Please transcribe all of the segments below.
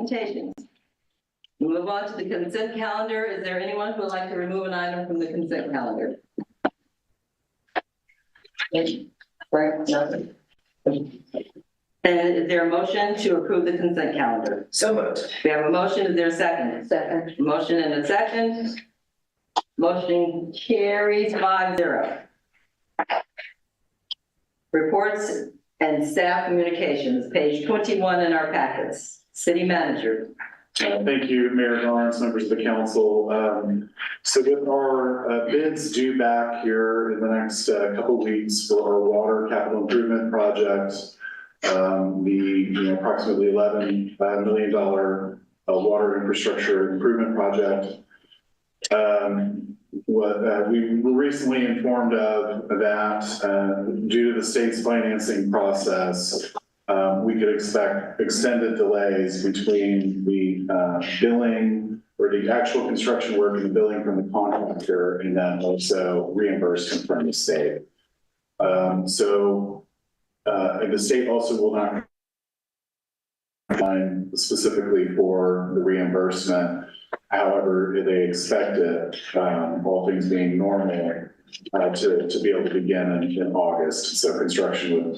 presentations. We move on to the consent calendar. Is there anyone who would like to remove an item from the consent calendar? Right, nothing. And is there a motion to approve the consent calendar? So moved. We have a motion. Is there a second? Second. Motion and a second. Motion carries 5-0. Reports and staff communications, page 21 in our packets. City Manager. Thank you, Mayor Lawrence, members of the council. So with our bids due back here in the next couple of weeks for our water capital improvement project, the approximately $11 million water infrastructure improvement project, what we were recently informed of that due to the state's financing process, we could expect extended delays between the billing or the actual construction work and the billing from the contractor, and then also reimbursement from the state. And the state also will not find specifically for the reimbursement. However, they expect it, all things being normal, to be able to begin in August. So construction would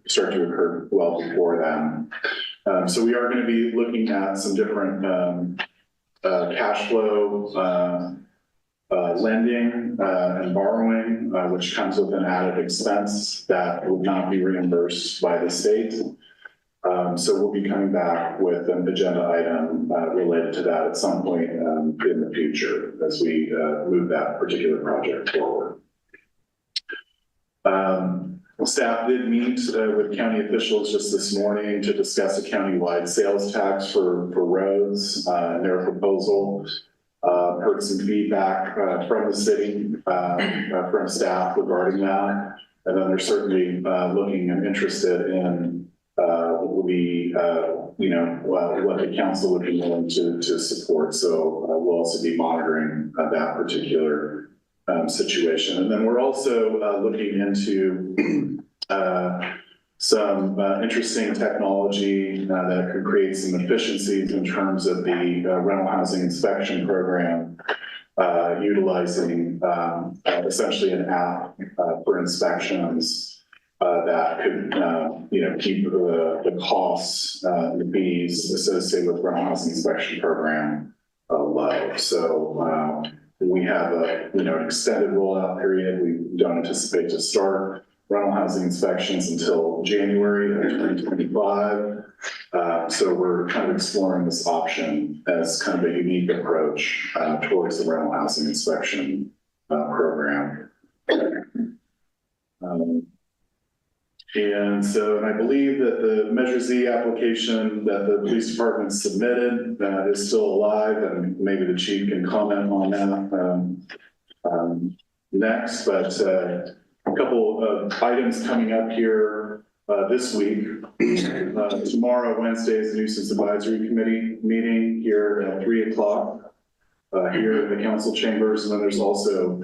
start to occur well before then. So we are going to be looking at some different cash flow lending and borrowing, which comes with an added expense that would not be reimbursed by the state. So we'll be coming back with an agenda item related to that at some point in the future as we move that particular project forward. Staff did meet with county officials just this morning to discuss a county-wide sales tax for roads and their proposal. Heard some feedback from the city, from staff regarding that. And then they're certainly looking and interested in what the council would be willing to support. So we'll also be monitoring that particular situation. And then we're also looking into some interesting technology that could create some efficiencies in terms of the rental housing inspection program, utilizing essentially an app for inspections that could, keep the costs, the fees associated with rental housing inspection program low. So we have an extended rollout period. We don't anticipate to start rental housing inspections until January of 2025. So we're kind of exploring this option as kind of a unique approach towards the rental housing inspection program. And I believe that the Measure Z application that the police department submitted is still alive, and maybe the chief can comment on that next. But a couple of items coming up here this week. Tomorrow, Wednesday, is the Nuisance Advisory Committee meeting here at 3 o'clock. Here in the council chambers, and then there's also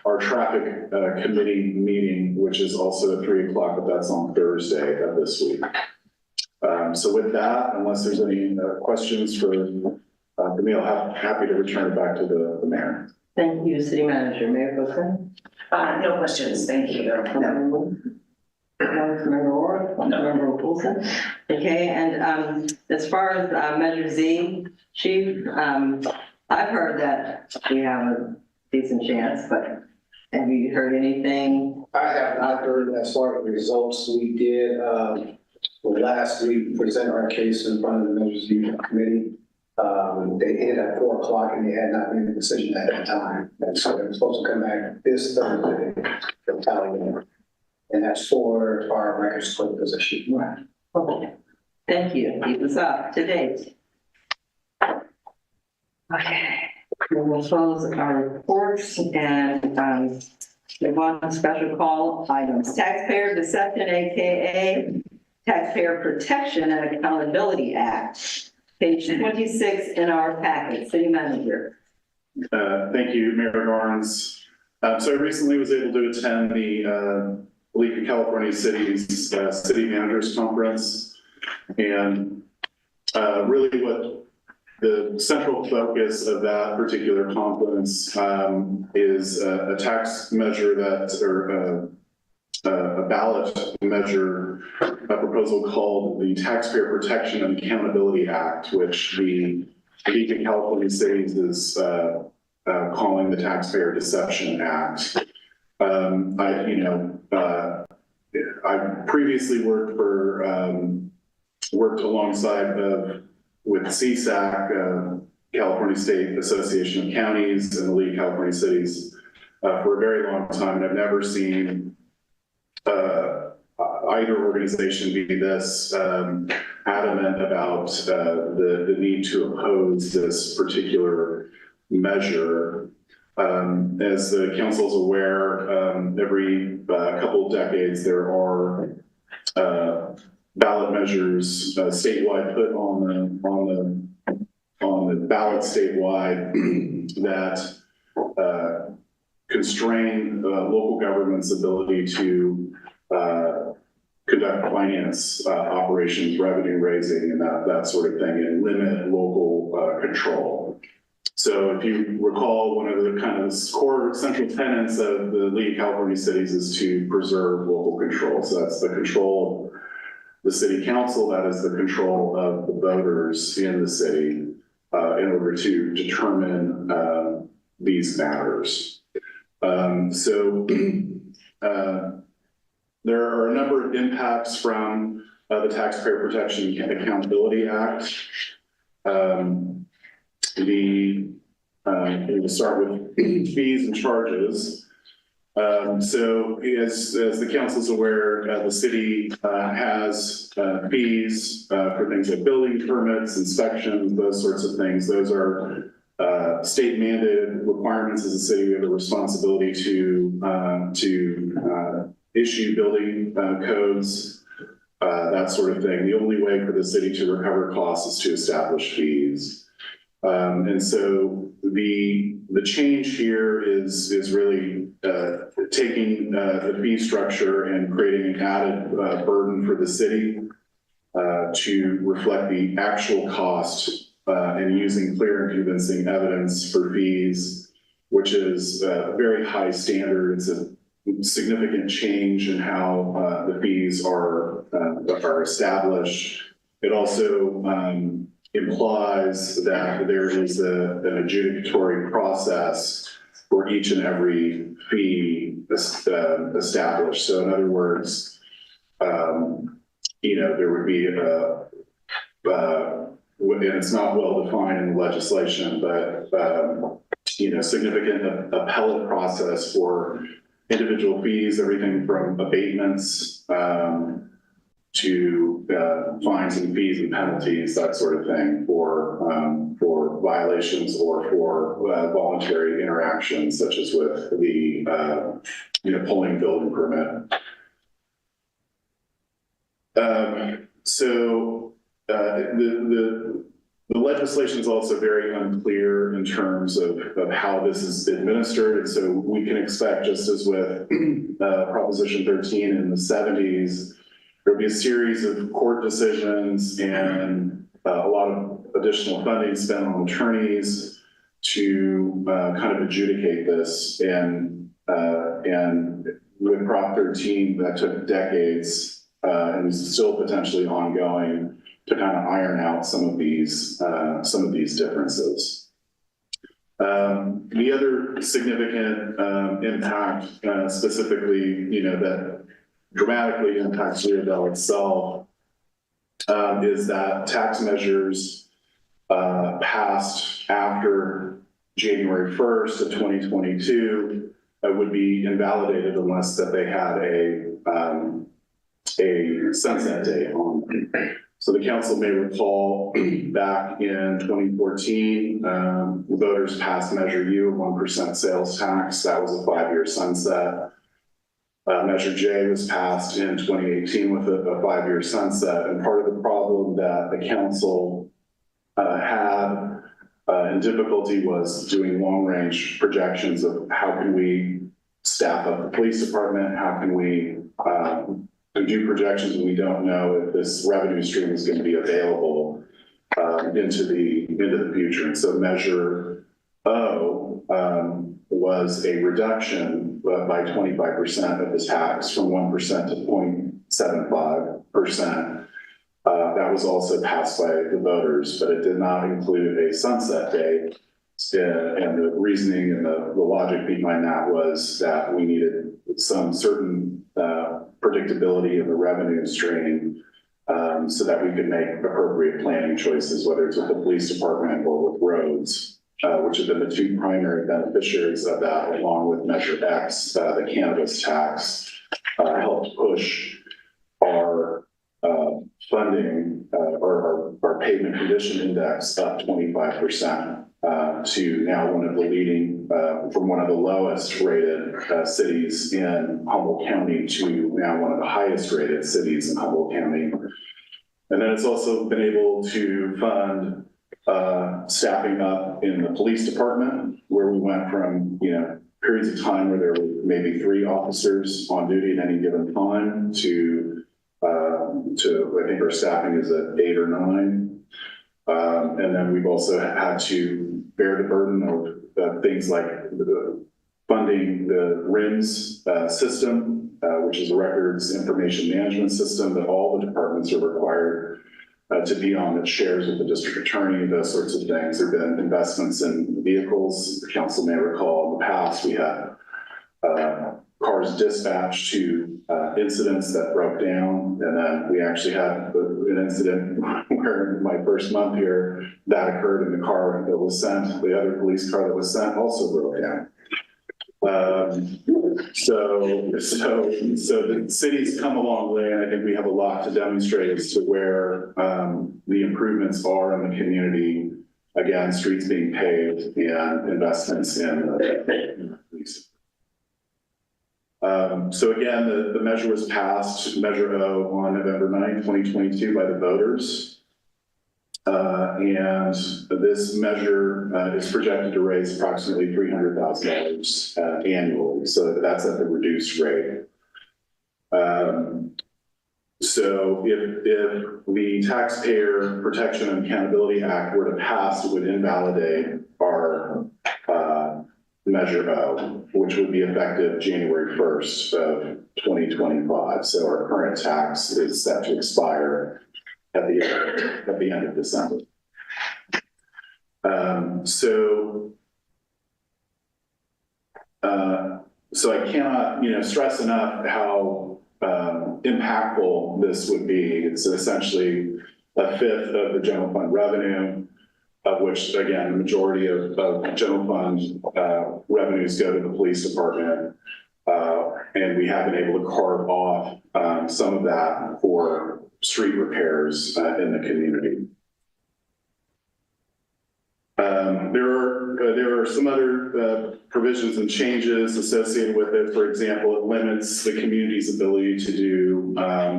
our traffic committee meeting, which is also at 3 o'clock, but that's on Thursday of this week. So with that, unless there's any questions for me, I'm happy to return it back to the mayor. Thank you, City Manager. Mayor Wilson? No questions. Thank you. No. Member Orr? No. Member Wilson? Okay, and as far as Measure Z, Chief, I've heard that we have a decent chance, but have you heard anything? I have not heard as far as the results we did. Last week, presented our case in front of the Measure Z committee. They ended at 4 o'clock and they had not made a decision at that time. And so they're supposed to come back this Thursday to tally them. And that's for our records clerk position. Right. Okay. Thank you. Keep us up to date. Okay, we'll close our reports and move on to special call items. Taxpayer Deception, aka Taxpayer Protection and Accountability Act, page 26 in our packet. City Manager. Thank you, Mayor Barnes. So I recently was able to attend the League of California Cities City Managers Conference, and really what the central focus of that particular conference is a tax measure or a ballot measure, a proposal called the Taxpayer Protection and Accountability Act, which the League of California Cities is calling the Taxpayer Deception Act. I previously worked alongside with CSAC, California State Association of Counties, and the League of California Cities for a very long time, and I've never seen either organization be this adamant about the need to oppose this particular measure. As the council is aware, every couple of decades there are ballot measures statewide put on the ballot statewide that constrain local government's ability to conduct finance operations, revenue raising, and that sort of thing, and limit local control. So if you recall, one of the kind of core central tenets of the League of California Cities is to preserve local control. So that's the control of the city council, that is the control of the voters in the city in order to determine these matters. There are a number of impacts from the Taxpayer Protection and Accountability Act. We'll start with fees and charges. So as the council is aware, the city has fees for things like building permits, inspections, those sorts of things. Those are state mandated requirements. As a city, we have a responsibility to issue building codes, that sort of thing. The only way for the city to recover costs is to establish fees. And so the change here is really taking the fee structure and creating an added burden for the city to reflect the actual cost and using clear and convincing evidence for fees, which is a very high standard. It's a significant change in how the fees are established. It also implies that there is an adjudicatory process for each and every fee established. So in other words, there would be and it's not well defined in the legislation, but significant appellate process for individual fees, everything from abatements to fines and fees and penalties, that sort of thing, for violations or for voluntary interactions, such as with the pulling building permit. The legislation is also very unclear in terms of how this is administered, and so we can expect, just as with Proposition 13 in the 70s, there'll be a series of court decisions and a lot of additional funding spent on attorneys to kind of adjudicate this. And with Prop 13, that took decades and is still potentially ongoing to kind of iron out some of these differences. The other significant impact, specifically, that dramatically impacts Dell itself, is that tax measures passed after January 1st of 2022 would be invalidated unless that they had a sunset date on them. So the council may recall back in 2014, voters passed Measure U, 1% sales tax. That was a 5-year sunset. Measure J was passed in 2018 with a 5-year sunset. And part of the problem that the council had and difficulty was doing long-range projections of how can we staff up the police department, how can we do projections when we don't know if this revenue stream is going to be available. into the future. And so Measure O was a reduction by 25% of the tax from 1% to 0.75%. That was also passed by the voters, but it did not include a sunset date. And the reasoning and the logic behind that was that we needed some certain predictability in the revenue stream so that we could make appropriate planning choices, whether it's with the police department or with roads, which have been the two primary beneficiaries of that, along with Measure X, the cannabis tax, helped push our funding or our pavement condition index up 25%. To now one of the leading, from one of the lowest rated cities in Humboldt County to now one of the highest rated cities in Humboldt County. And then it's also been able to fund staffing up in the police department, where we went from, periods of time where there were maybe 3 officers on duty at any given time to I think our staffing is at 8 or 9. And then we've also had to bear the burden of things like funding the RIMS system, which is a records information management system that all the departments are required to be on, that shares with the district attorney, those sorts of things. There have been investments in vehicles. The council may recall in the past we had cars dispatched to incidents that broke down. And then we actually had an incident where in my first month here that occurred in the car that was sent, the other police car that was sent also broke down. So the city's come a long way, and I think we have a lot to demonstrate as to where the improvements are in the community. Again, streets being paved and investments in the police. So again, the measure was passed, Measure O, on November 9, 2022 by the voters. And this measure is projected to raise approximately $300,000 annually. So that's at the reduced rate. So if the Taxpayer Protection and Accountability Act were to pass, it would invalidate our Measure O, which would be effective January 1st of 2025. So our current tax is set to expire at the end of December. So I cannot, stress enough how impactful this would be. It's essentially a fifth of the general fund revenue, of which, again, the majority of general fund revenues go to the police department. And we have been able to carve off some of that for street repairs in the community. There are some other provisions and changes associated with it. For example, it limits the community's ability to do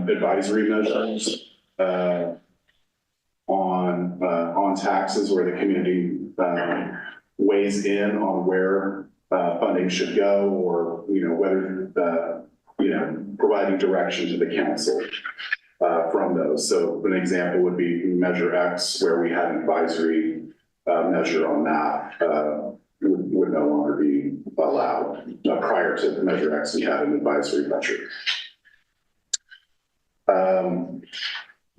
advisory measures on taxes, where the community weighs in on where funding should go, or whether providing direction to the council from those. So an example would be Measure X, where we had an advisory measure on that would no longer be allowed. Prior to Measure X, we had an advisory measure.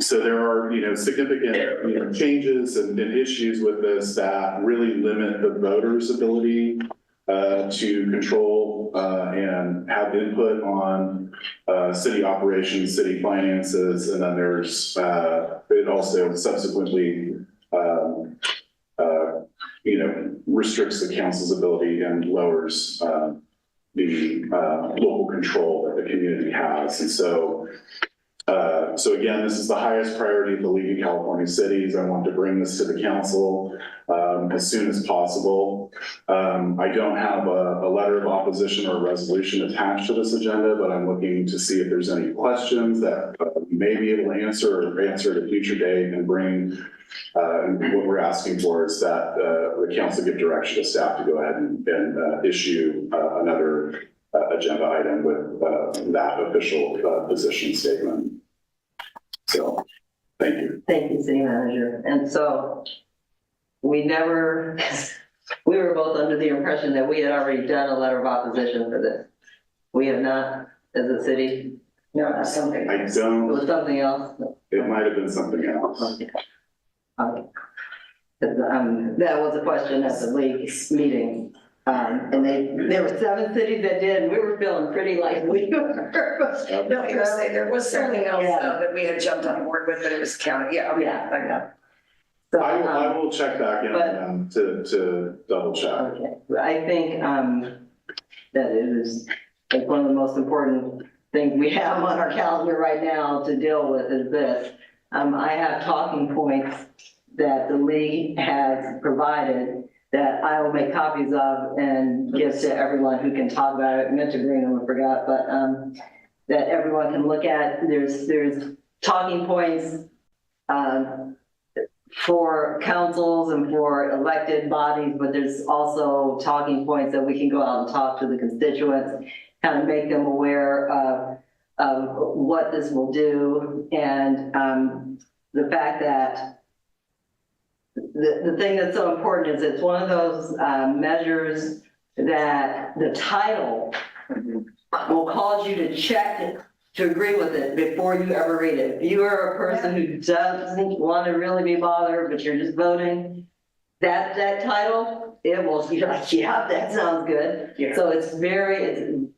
So there are, significant, changes and issues with this that really limit the voters' ability to control and have input on city operations, city finances, and then there's it also subsequently restricts the council's ability and lowers the local control that the community has. And so again, this is the highest priority of the League of California Cities. I want to bring this to the council as soon as possible. I don't have a letter of opposition or a resolution attached to this agenda, but I'm looking to see if there's any questions that we may be able to answer or answer at a future date and bring. And what we're asking for is that the council give direction to staff to go ahead and issue another agenda item with that official position statement. So Thank you. Thank you, City Manager. And so we never, we were both under the impression that we had already done a letter of opposition for this. We have not, as a city. No, that's something. I It don't, was something else. it might have been something else. Okay. Okay. 'Cause, that was a question at the league meeting. And there were 7 cities that did, and we were feeling pretty like we were. No, I was saying, there was something else Yeah. though that we had jumped on board with, but it was county, yeah, okay, Yeah. I know. So, I will check back in but- to double check. Okay, I think, that it is, like, one of the most important things we have on our calendar right now to deal with is this. I have talking points that the league has provided that I will make copies of and give to everyone who can talk about it. I meant to bring them, I forgot, but, that everyone can look at. There's talking points, for councils and for elected bodies, but there's also talking points that we can go out and talk to the constituents, kind of make them aware of what this will do, and the fact that the thing that's so important is it's one of those measures that the title will cause you to check it, to agree with it before you ever read it. If you are a person who doesn't want to really be bothered, but you're just voting, that title, it will be like, yeah, that sounds good. Yeah. So it's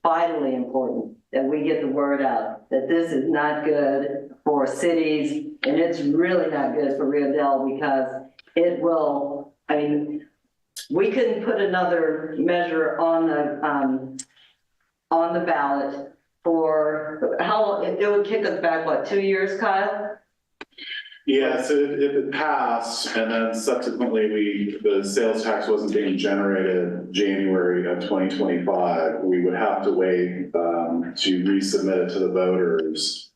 vitally important that we get the word out, that this is not good for cities, and it's really not good for Rio Dell, because it will, I mean, we couldn't put another measure on the ballot for how long. It would kick us back, what, 2 years, Kyle? Yeah, so if it passed and then subsequently the sales tax wasn't being generated January of 2025, we would have to wait to resubmit it to the voters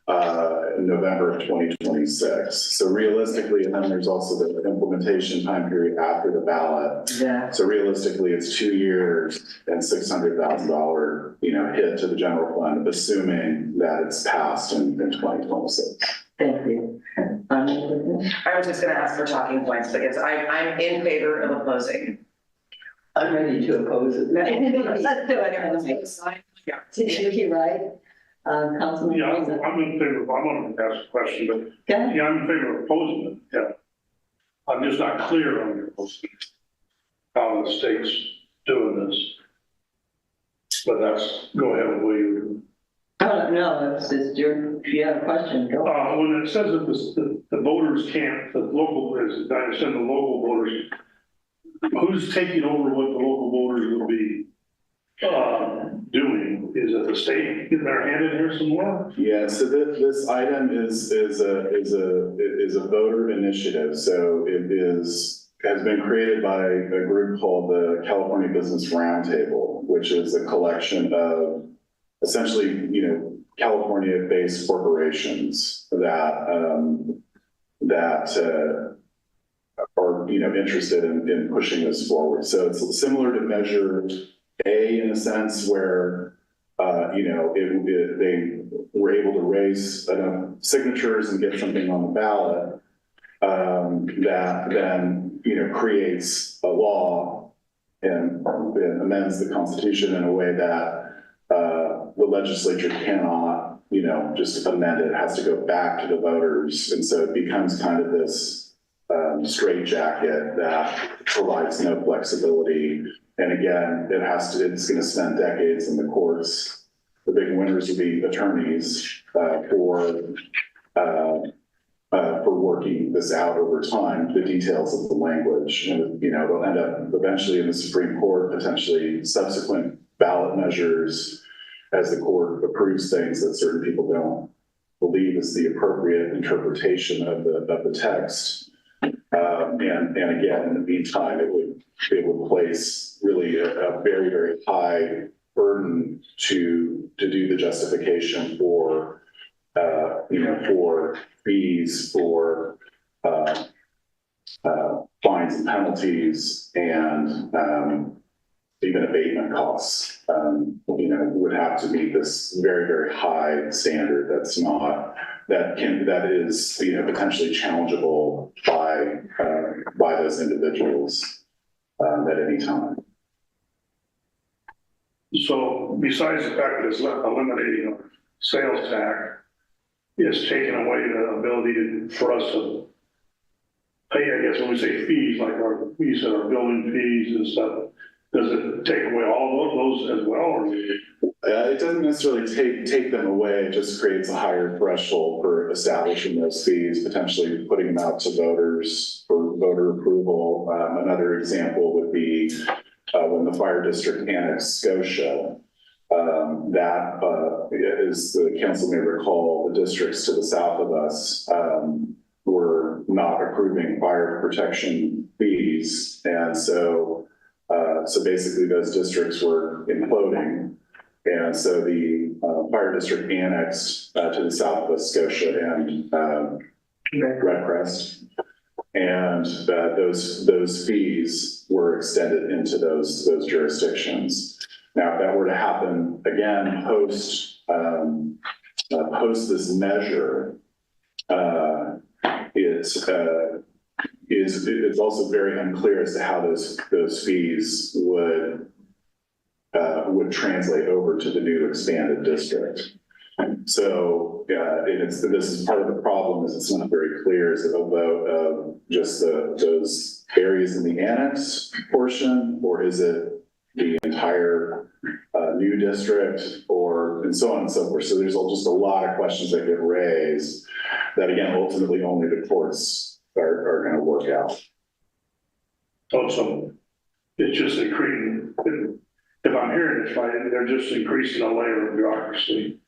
in November of 2026. So realistically, and then there's also the implementation time period after the ballot. Yeah. So realistically, it's 2 years and $600,000, hit to the general fund, assuming that it's passed in 2026. Thank you. I was just gonna ask for talking points because I'm in favor of opposing. I'm ready to oppose it. Let's do it. Yeah. You're right. Councilman. Yeah, Grayson. I'm in favor of, I want to ask a question, but Okay. yeah, I'm in favor of opposing it, yeah. I'm just not clear on your opposing how the state's doing this. But go ahead with what you. No, it's just if you have a question, go. When it says that the voters can't, the local, as I understand the local voters, who's taking over what the local voters will be doing? Is it the state getting their hand in here some more? Yeah, so this item is a voter initiative. So has been created by a group called the California Business Roundtable, which is a collection of essentially, California-based corporations that are, interested in pushing this forward. So it's similar to Measure A in a sense where, they were able to raise enough signatures and get something on the ballot that then, creates a law and amends the Constitution in a way that the legislature cannot, just amend it. It has to go back to the voters. And so it becomes kind of this straitjacket that provides no flexibility. And again, it's going to spend decades in the courts. The big winners will be attorneys for working this out over time, the details of the language. And, they'll end up eventually in the Supreme Court, potentially subsequent ballot measures as the court approves things that certain people don't believe is the appropriate interpretation of the text. And again, in the meantime, it would place really a very, very high burden to do the justification for, for fees, for fines and penalties, and even abatement costs, would have to meet this very, very high standard that is, potentially challengeable by those individuals at any time. So besides the fact that it's eliminating a sales tax, it's taking away the ability for us to pay, I guess when we say fees, like we said, our building fees and stuff, does it take away all of those as well, or? It doesn't necessarily take them away, it just creates a higher threshold for establishing those fees, potentially putting them out to voters for voter approval. Another example would be when the fire district annexed Scotia. As the council may recall, the districts to the south of us were not approving fire protection fees, and so basically those districts were imploding. And so the fire district annexed to the south of Scotia and Red Crest. And those fees were extended into those jurisdictions. Now, if that were to happen again post this measure, it's also very unclear as to how those fees would translate over to the new expanded district. So, this is part of the problem, is it's not very clear. Is it a vote of just those areas in the annex portion, or is it the entire new district, and so on and so forth? So there's just a lot of questions that get raised that, again, ultimately only the courts are going to work out. Also, it's just increasing, if I'm hearing this right, they're just increasing a layer of bureaucracy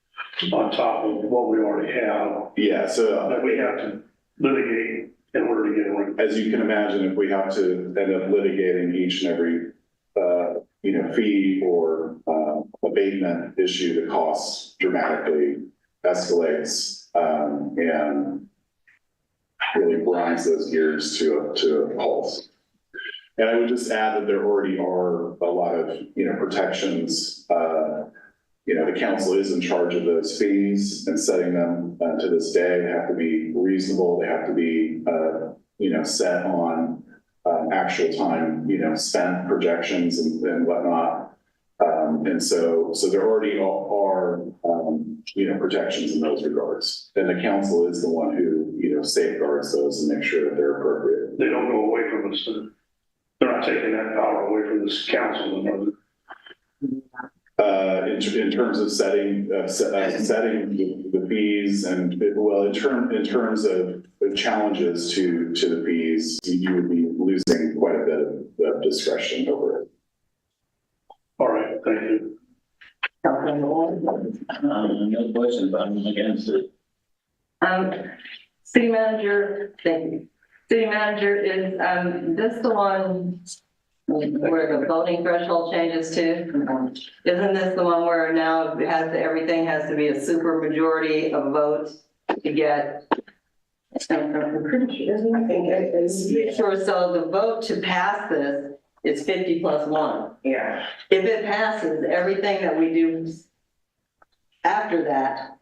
on top of what we already have. Yeah, so that we have to litigate in order to get it right. As you can imagine, if we have to end up litigating each and every fee or abatement issue, the cost dramatically escalates and really grinds those gears to a halt. And I would just add that there already are a lot of protections. The council is in charge of those fees and setting them to this day. They have to be reasonable. They have to be set on actual time spent projections and whatnot. And so there already are protections in those regards. And the council is the one who safeguards those and makes sure that they're appropriate. They don't go away from us. They're not taking that power away from this council. In terms of setting the fees and in terms of the challenges to the fees, you would be losing quite a bit of discretion over it. All right, thank you. No question, but I'm against it. City manager, thank you. City manager, is this the one where the voting threshold changes to? Isn't this the one where now everything has to be a super majority of votes to get? I'm pretty sure, isn't it? I think it is. Sure, so the vote to pass this is 50+1. Yeah. If it passes, everything that we do after that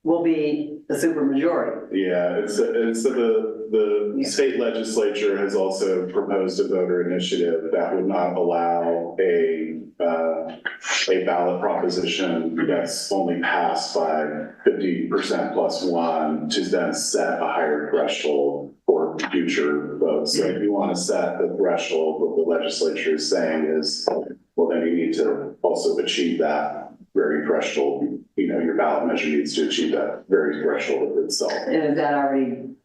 will be a supermajority. Yeah, it's the state legislature has also proposed a voter initiative that would not allow a ballot proposition that's only passed by 50%+1 to then set a higher threshold for future votes. So if you want to set the threshold, what the legislature is saying is, well, then you need to also achieve that very threshold. Your ballot measure needs to achieve that very threshold itself. And is that already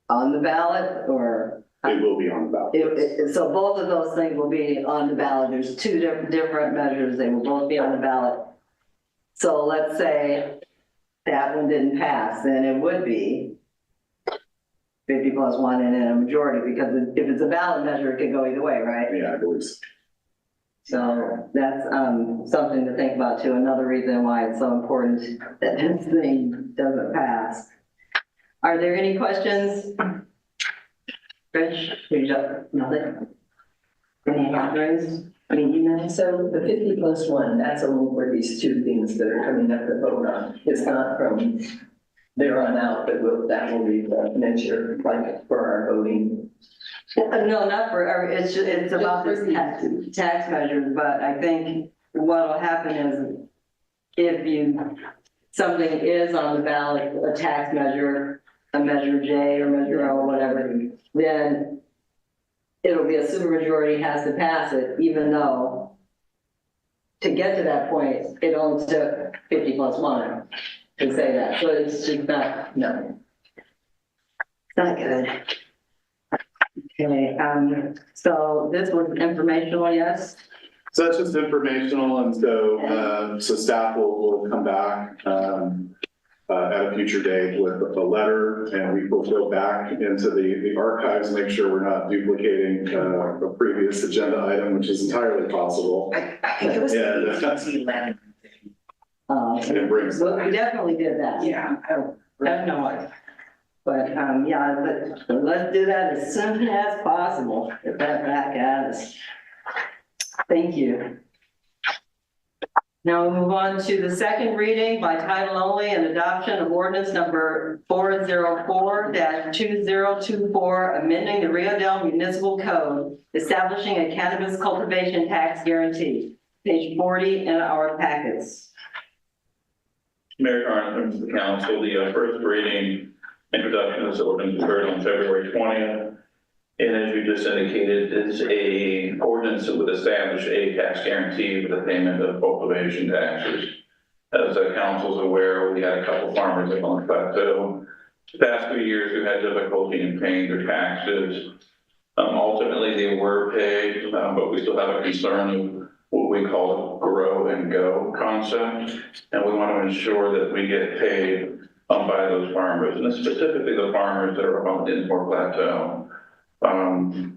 on the ballot, or? It will be on the ballot. So both of those things will be on the ballot. There's two different measures. They will both be on the ballot. So let's say that one didn't pass, then it would be 50+1 and then a majority, because if it's a ballot measure, it could go either way, right? Yeah, I believe so. So that's something to think about too. Another reason why it's so important that this thing doesn't pass. Are there any questions? Rich, nothing? Any hands raised? So the 50+1, that's only for these two things that are coming up to vote on. It's not from there on out that will be the measure, like for our voting. No, not for every, it's about Just for this tax measures, but I think what'll happen is if something is on the ballot, a tax measure, a measure J or measure O, whatever, then it'll be a supermajority has to pass it, even though to get to that point, it only took 50+1 to say that. So it's just not, no. It's not good. Okay, so this was informational, yes? So that's just informational, and so staff will come back at a future date with a letter, and we will go back into the archives, make sure we're not duplicating a previous agenda item, which is entirely possible. I think it was Yeah, the that's- 11. And it brings. Well, we definitely did that. Yeah. I have no idea. But, yeah, let's do that as soon as possible, get that back at us. Thank you. Now we'll move on to the second reading by title only and adoption of ordinance number 404-2024, amending the Rio Dell Municipal Code, establishing a cannabis cultivation tax guarantee. Page 40 in our packets. Mayor Carn, members of the council, the first reading introduction of this ordinance occurred on February 20th. And as you just indicated, it's a ordinance that would establish a tax guarantee for the payment of cultivation taxes. As the council's aware, we had a couple farmers up on the plateau. The past 2 years, who had difficulty in paying their taxes. Ultimately, they were paid, but we still have a concern of what we call a grow and go concept. And we want to ensure that we get paid by those farmers, and specifically the farmers that are on the Dinsmore Plateau.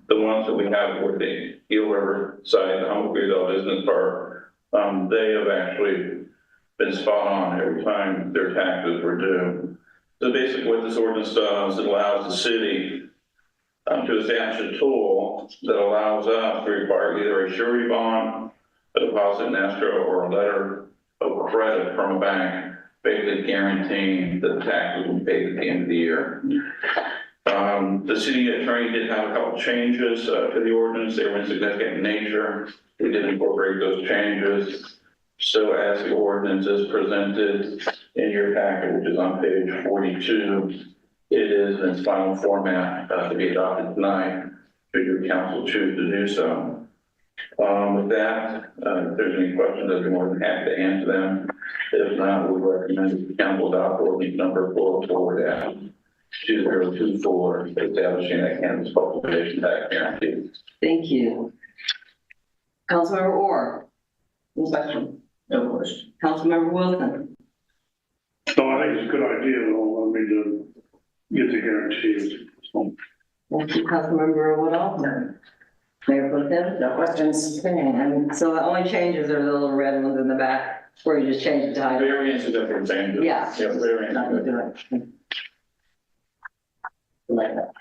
The ones that we have with the Eel River side, the Humboldt Business Park, they have actually been spot on every time their taxes were due. So basically what this ordinance does, it allows the city to establish a tool that allows us to require either a surety bond, a deposit in escrow, or a letter of credit from a bank, basically guaranteeing that the taxes will be paid at the end of the year. The city attorney did have a couple changes to the ordinance. They were insignificant in nature. We did incorporate those changes. So as the ordinance is presented in your packet, which is on page 42, it is in its final format to be adopted tonight, should your council choose to do so. With that, if there's any questions, I'd be more than happy to answer them. If not, we recommend that the council adopt ordinance number 404-2024, establishing that cannabis cultivation tax guarantee. Thank you. Councilmember Orr. No question. No question. Councilmember Wilson. So I think it's a good idea, though, I mean, to get the guarantees. So, Thank you, Councilmember Woodall. No. Mayor Pro Tem. No questions. And so the only changes are the little red ones in the back, where you just change the title. Variance is different changes. Yeah. Yeah, variance. Not gonna do it. Like that.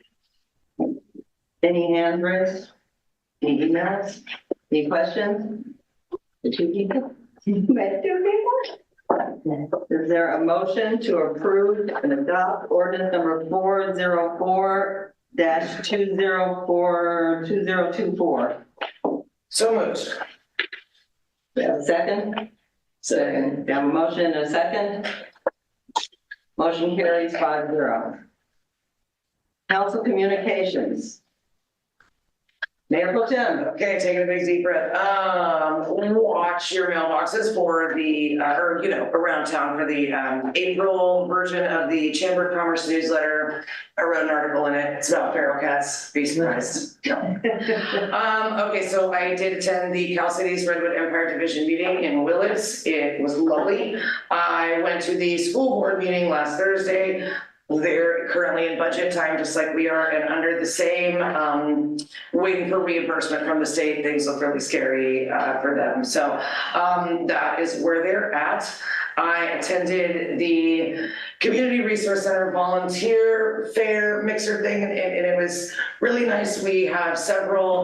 Any hands raised? Any emails? Any questions? The two people? The two people? Is there a motion to approve and adopt ordinance number 404-2024? So moved. We have a second? Second. We have a motion and a second? Motion carries 5-0. Council communications. Mayor Pro Tem. Okay, taking a big deep breath. Watch your mailboxes for the, around town for the April version of the Chamber of Commerce newsletter. I wrote an article in it. It's about feral cats. Be surprised. Okay, so I did attend the Cal City's Redwood Empire Division meeting in Willits. It was lovely. I went to the school board meeting last Thursday. They're currently in budget time, just like we are, and under the same, waiting for reimbursement from the state. Things look really scary for them. So that is where they're at. I attended the Community Resource Center volunteer fair mixer thing, and it was really nice. We have several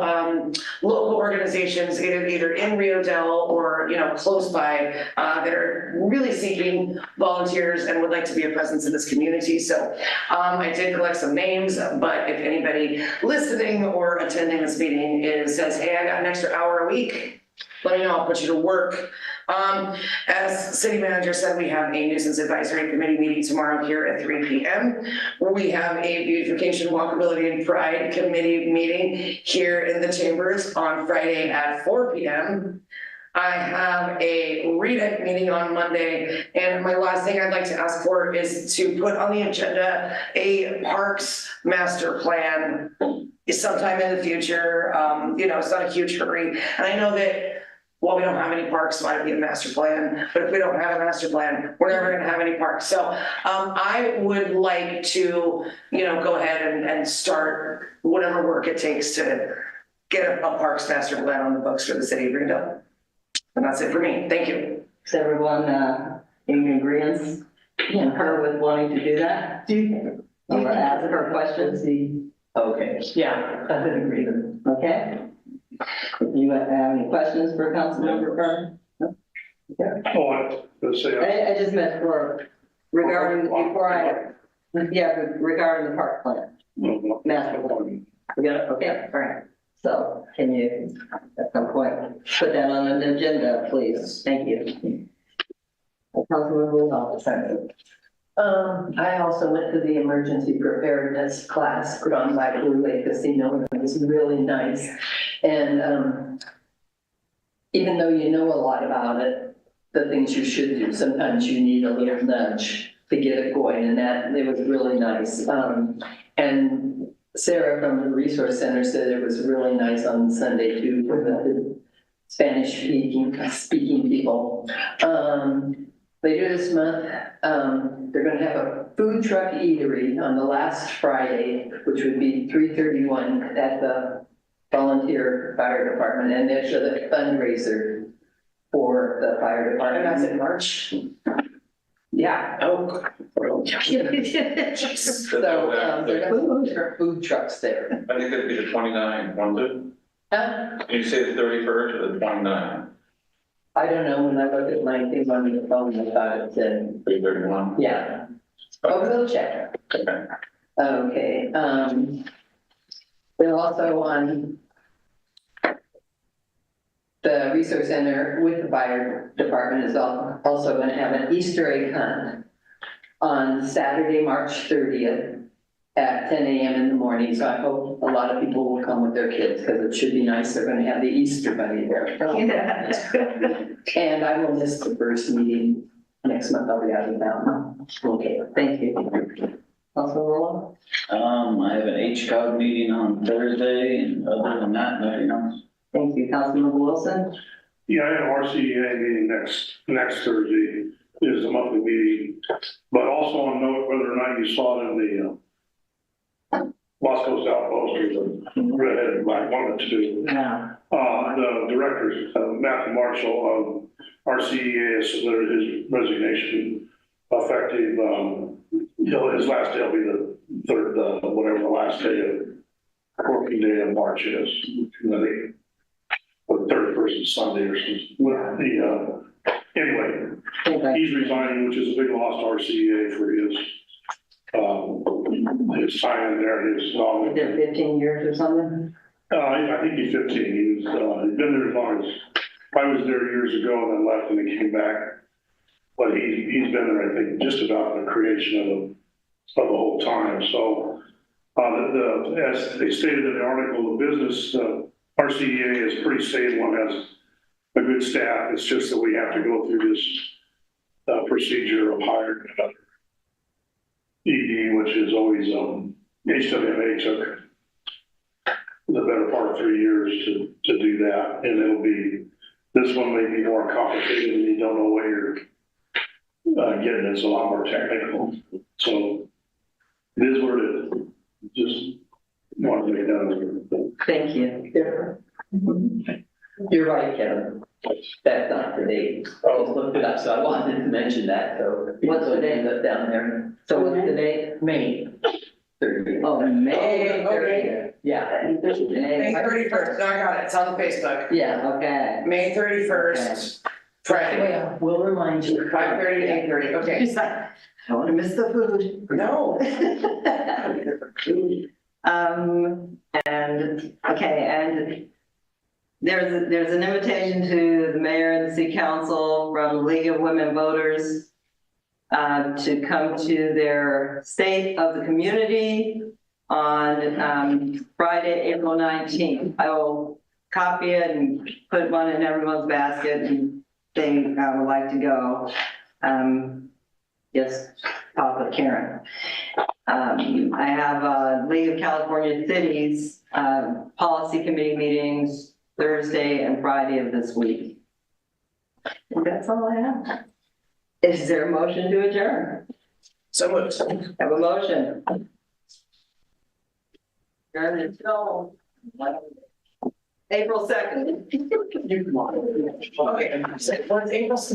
local organizations, either in Rio Dell or, you know, close by, that are really seeking volunteers and would like to be a presence in this community. So I did collect some names, but if anybody listening or attending this meeting says, hey, I got an extra hour a week, let me know, I'll put you to work. As city manager said, we have a nuisance advisory committee meeting tomorrow here at 3 p.m. We have a beautification, walkability, and pride committee meeting here in the chambers on Friday at 4 p.m. I have a REDIC meeting on Monday, and my last thing I'd like to ask for is to put on the agenda a parks master plan sometime in the future. You know, it's not a huge hurry, and I know that, well, we don't have any parks, so I don't need a master plan, but if we don't have a master plan, we're never gonna have any parks. So I would like to, you know, go ahead and start whatever work it takes to get a parks master plan on the books for the city of Greenville. And that's it for me. Thank you. Is everyone in agreement and her with wanting to do that? Or ask her questions? Okay, yeah, I'm in agreement. Okay. You have any questions for Councilmember Byrne? No? Okay. Oh, let's say, I just meant regarding regarding the park plan, master plan. We got it? Okay, all right. So can you at some point put that on an agenda, please? Thank you. Councilmember Wallace. I also went to the emergency preparedness class put on by Blue Lake Casino, and it was really nice. And even though you know a lot about it, the things you should do, sometimes you need a little nudge to get it going, and that it was really nice. And Sarah from the Resource Center said it was really nice on Sunday too for the Spanish speaking people. Later this month, they're going to have a food truck eatery on the last Friday, which would be 3/31 at the volunteer fire department, and there's a fundraiser for the fire And department. that's in March. Yeah. Oh. So they're going to put food trucks there. I think it'd be the 29th, won't it? Huh? Can you say the 31st or the 29th? I don't know, when I looked at my thing on the phone, I thought it said, 3/31? yeah. Oh, we'll check. Okay. Okay, we're also on the Resource Center with the fire department is also going to have an Easter egg hunt on Saturday, March 30th at 10 a.m. in the morning. So I hope a lot of people will come with their kids because it should be nice. They're going to have the Easter bunny there. And I will miss the first meeting next month. I'll be out of town. Okay, thank you. Councilmember Wallace? I have an HCOG meeting on Thursday, and other than that, nothing else. Thank you. Councilmember Wilson? yeah, I have an RCEA meeting next Thursday, is the monthly meeting. But also on note, whether or not you saw it in the Las Coast Outpost or the Redhead and Black, one of the two. Yeah. The director, Matthew Marshall of RCEA, has submitted his resignation effective, his last day will be the third, whatever the last day of working day of March is. The 31st is Sunday or something. Anyway, he's resigning, which is a big loss to RCEA for his time in there, his knowledge. Is it 15 years or something? I think he's 15. He's been there as long as, I was there years ago and then left and he came back. But he's been there, I think, just about the creation of the whole time. So, as they stated in the article, the business, RCEA is pretty stable and has a good staff. It's just that we have to go through this procedure of hiring another ED, which is always, HWMA took the better part of 3 years to do that. And this one may be more complicated and you don't know what you're getting. It's a lot more technical. So it is what it is. Just want to make that. Thank you. You're right, Kevin. That's not the date. I just looked it up, so I wanted to mention that, so. What's the date? That's down there. So what's the date? May 30th. Oh, May Okay. 30th. Yeah. May 31st, no, I got it, it's on Facebook. Yeah. Okay. May 31st, Friday, Well, we'll remind you. 5:30 to 8:30, okay. I don't want to miss the food. No. And, okay, and there's an invitation to the mayor and the city council from the League of Women Voters to come to their State of the Community on Friday, April 19th. I will copy it and put one in everyone's basket and they would like to go. Yes, Papa Karen. I have League of California Cities Policy Committee meetings Thursday and Friday of this week. And that's all I have. Is there a motion to adjourn? So moved. Have a motion. Adjourn until April 2nd. Okay, so what's April's?